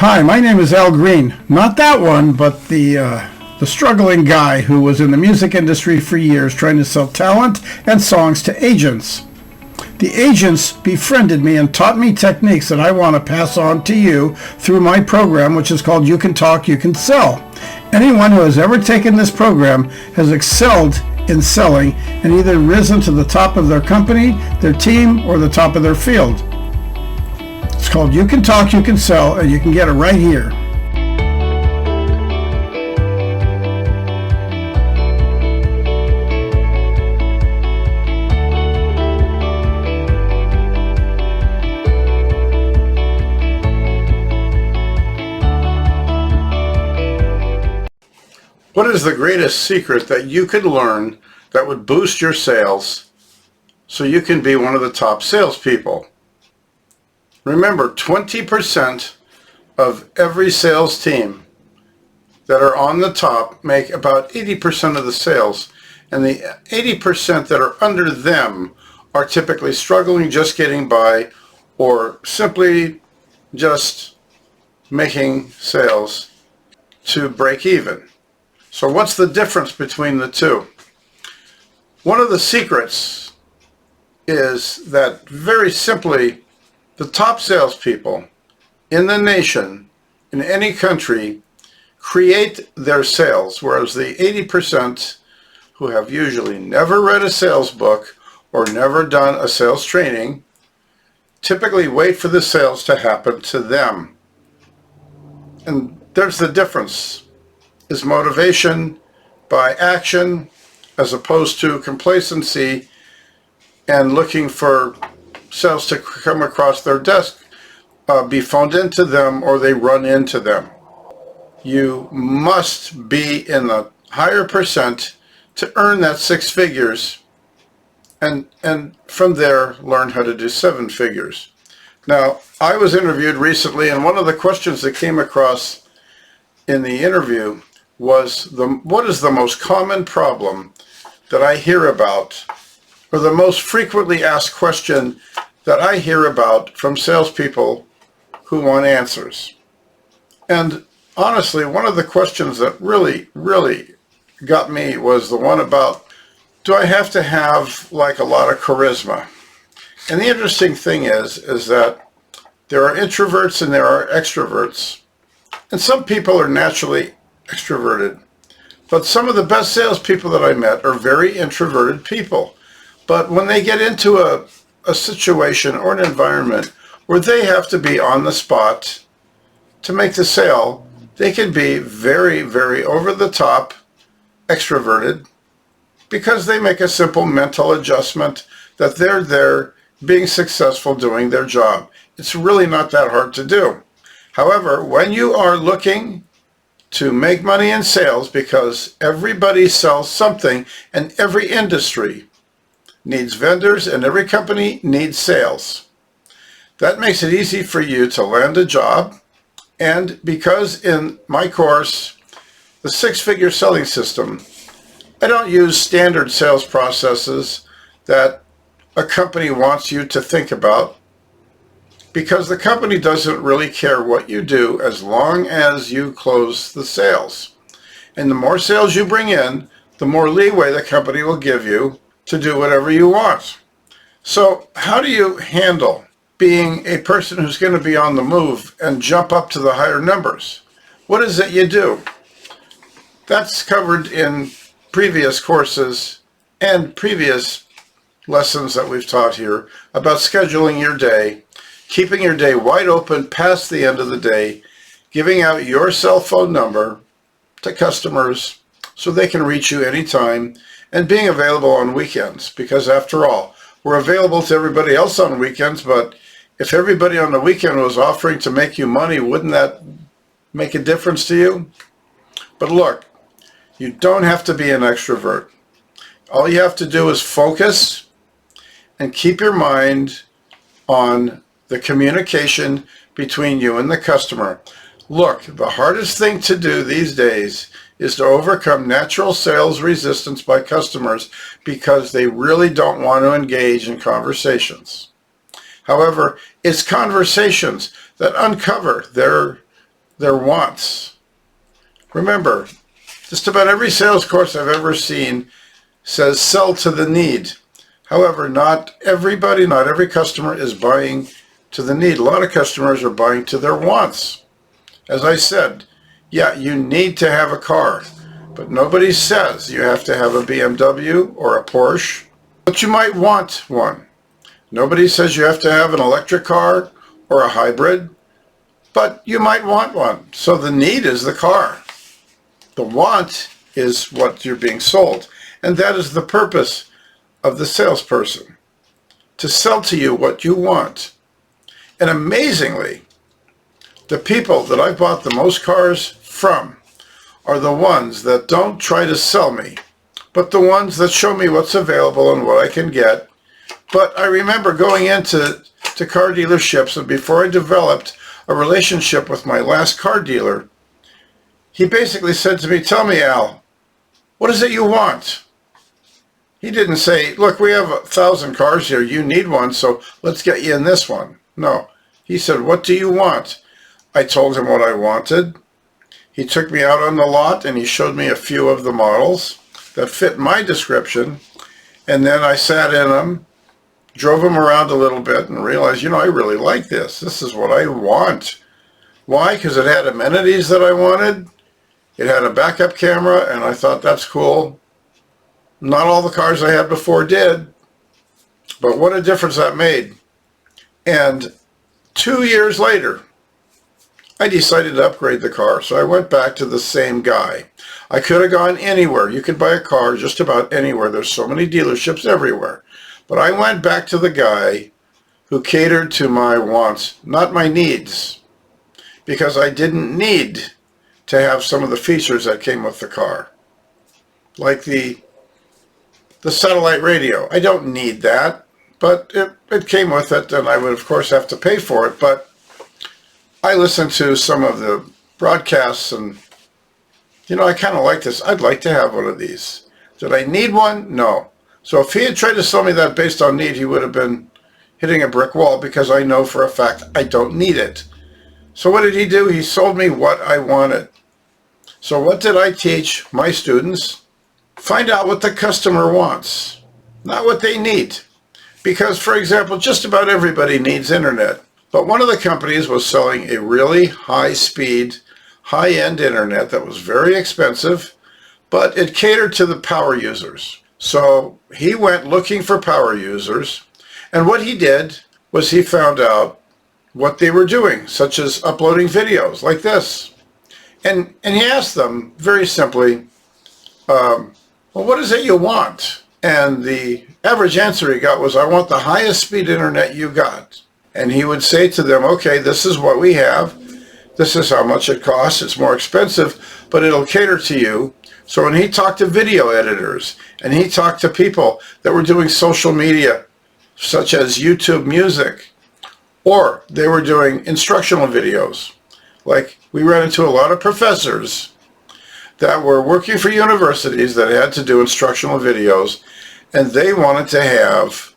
Hi, my name is Al Green. Not that one, but the struggling guy who was in the music industry for years trying to sell talent and songs to agents. The agents befriended me and taught me techniques that I want to pass on to you through my program, which is called You Can Talk, You Can Sell. Anyone who has ever taken this program has excelled in selling and either risen to the top of their company, their team, or the top of their field. It's called You Can Talk, You Can Sell, and you can get it right here. What is the greatest secret that you could learn that would boost your sales so you can be one of the top salespeople? Remember, 20% of every sales team that are on the top make about 80% of the sales, and the 80% that are under them are typically struggling, just getting by, or simply just making sales to break even. So what's the difference between the two? One of the secrets is that, very simply, the top salespeople in the nation, in any country, create their sales, whereas the 80% who have usually never read a sales book or never done a sales training typically wait for the sales to happen to them. And there's the difference. Is motivation by action as opposed to complacency and looking for sales to come across their desk, be phoned into them, or they run into them. You must be in the higher percent to earn that 6 figures, and from there learn how to do 7 figures. Now, I was interviewed recently, and one of the questions that came across in the interview was what is the most common problem that I hear about, or the most frequently asked question that I hear about from salespeople who want answers. And honestly, one of the questions that really got me was the one about, do I have to have like a lot of charisma? And the interesting thing is that there are introverts and there are extroverts. And some people are naturally extroverted. But some of the best salespeople that I met are very introverted people. But when they get into a situation or an environment where they have to be on the spot to make the sale, they can be very over the top extroverted because they make a simple mental adjustment that they're there being successful doing their job. It's really not that hard to do. However, when you are looking to make money in sales, because everybody sells something and every industry needs vendors and every company needs sales, that makes it easy for you to land a job. And because in my course, the 6-figure selling system, I don't use standard sales processes that a company wants you to think about, because the company doesn't really care what you do as long as you close the sales. And the more sales you bring in, the more leeway the company will give you to do whatever you want. So how do you handle being a person who's going to be on the move and jump up to the higher numbers? What is it you do? That's covered in previous courses and previous lessons that we've taught here about scheduling your day, keeping your day wide open past the end of the day, giving out your cell phone number to customers so they can reach you anytime, and being available on weekends, because after all, we're available to everybody else on weekends, but if everybody on the weekend was offering to make you money, wouldn't that make a difference to you? But look, you don't have to be an extrovert. All you have to do is focus and keep your mind on the communication between you and the customer. Look, the hardest thing to do these days is to overcome natural sales resistance by customers because they really don't want to engage in conversations. However, it's conversations that uncover their their wants. Remember, just about every sales course I've ever seen says sell to the need. However, not everybody, not every customer is buying to the need. A lot of customers are buying to their wants. As I said, yeah, you need to have a car, but nobody says you have to have a BMW or a Porsche, but you might want one. Nobody says you have to have an electric car or a hybrid, but you might want one. So the need is the car. The want is what you're being sold. And that is the purpose of the salesperson, to sell to you what you want. And amazingly, the people that I've bought the most cars from are the ones that don't try to sell me, but the ones that show me what's available and what I can get. But I remember going into car dealerships, and before I developed a relationship with my last car dealer, he basically said to me, "Tell me, Al, what is it you want?" He didn't say, "Look, we have 1,000 cars here. You need one, so let's get you in this one." No. He said, "What do you want?" I told him what I wanted. He took me out on the lot and he showed me a few of the models that fit my description. And then I sat in them, drove them around a little bit, and realized, I really like this. This is what I want. Why? Because it had amenities that I wanted. It had a backup camera, and I thought, that's cool. Not all the cars I had before did, but what a difference that made. And 2 years later, I decided to upgrade the car, so I went back to the same guy. I could have gone anywhere. You could buy a car just about anywhere. There's so many dealerships everywhere. But I went back to the guy who catered to my wants, not my needs, because I didn't need to have some of the features that came with the car, like the satellite radio. I don't need that, but it came with it, and I would, of course, have to pay for it. But I listened to some of the broadcasts, and, I kind of like this. I'd like to have one of these. Did I need one? No. So if he had tried to sell me that based on need, he would have been hitting a brick wall, because I know for a fact I don't need it. So what did he do? He sold me what I wanted. So what did I teach my students? Find out what the customer wants, not what they need. Because, for example, just about everybody needs internet. But one of the companies was selling a really high-speed, high-end internet that was very expensive, but it catered to the power users. So he went looking for power users, and what he did was he found out what they were doing, such as uploading videos like this. And he asked them very simply, well, what is it you want? And the average answer he got was, I want the highest speed internet you got. And he would say to them, okay, this is what we have. This is how much it costs. It's more expensive, but it'll cater to you. So when he talked to video editors, and he talked to people that were doing social media, such as YouTube Music, or they were doing instructional videos. Like, we ran into a lot of professors that were working for universities that had to do instructional videos, and they wanted to have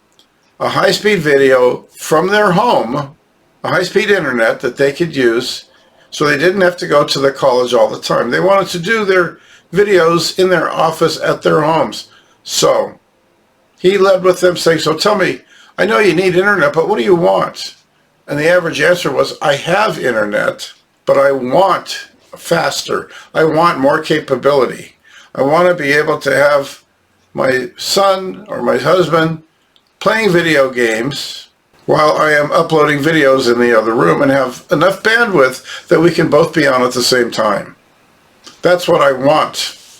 a high-speed video from their home, a high-speed internet that they could use, so they didn't have to go to the college all the time. They wanted to do their videos in their office at their homes. So he led with them saying, so tell me, I know you need internet, but what do you want? And the average answer was, I have internet, but I want faster. I want more capability. I want to be able to have my son or my husband playing video games while I am uploading videos in the other room, and have enough bandwidth that we can both be on at the same time. That's what I want.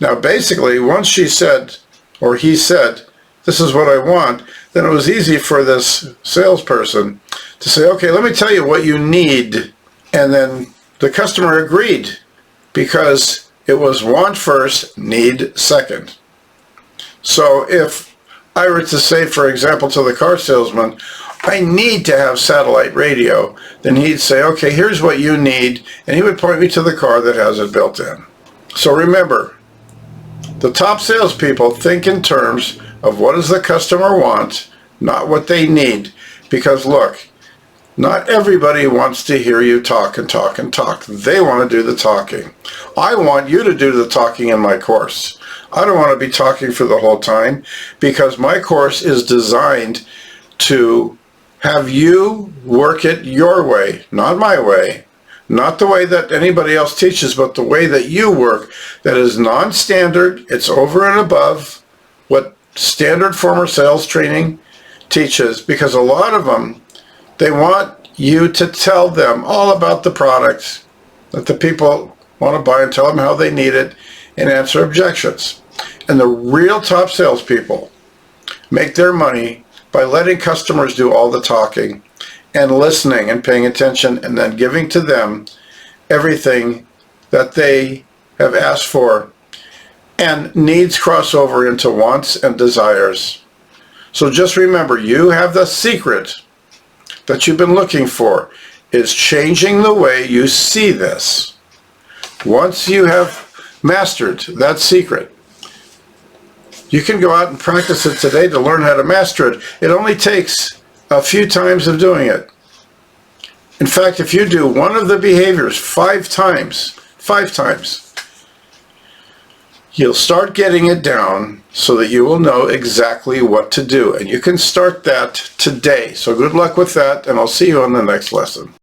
Now, basically, once she said, or he said, this is what I want, then it was easy for this salesperson to say, okay, let me tell you what you need. And then the customer agreed, because it was want first, need second. So if I were to say, for example, to the car salesman, I need to have satellite radio, then he'd say, okay, here's what you need, and he would point me to the car that has it built in. So remember, the top salespeople think in terms of what does the customer want, not what they need. Because look, Not everybody wants to hear you talk and talk and talk. They want to do the talking. I want you to do the talking in my course. I don't want to be talking for the whole time, because my course is designed to have you work it your way, not my way, not the way that anybody else teaches, but the way that you work, that is non-standard. It's over and above what standard former sales training teaches, because a lot of them, they want you to tell them all about the products that the people want to buy and tell them how they need it and answer objections. And the real top salespeople make their money by letting customers do all the talking and listening and paying attention, and then giving to them everything that they have asked for, and needs cross over into wants and desires. So just remember, you have the secret that you've been looking for, is changing the way you see this. Once you have mastered that secret, you can go out and practice it today to learn how to master it. It only takes a few times of doing it. In fact, if you do one of the behaviors 5 times, you'll start getting it down so that you will know exactly what to do. And you can start that today. So good luck with that, and I'll see you on the next lesson.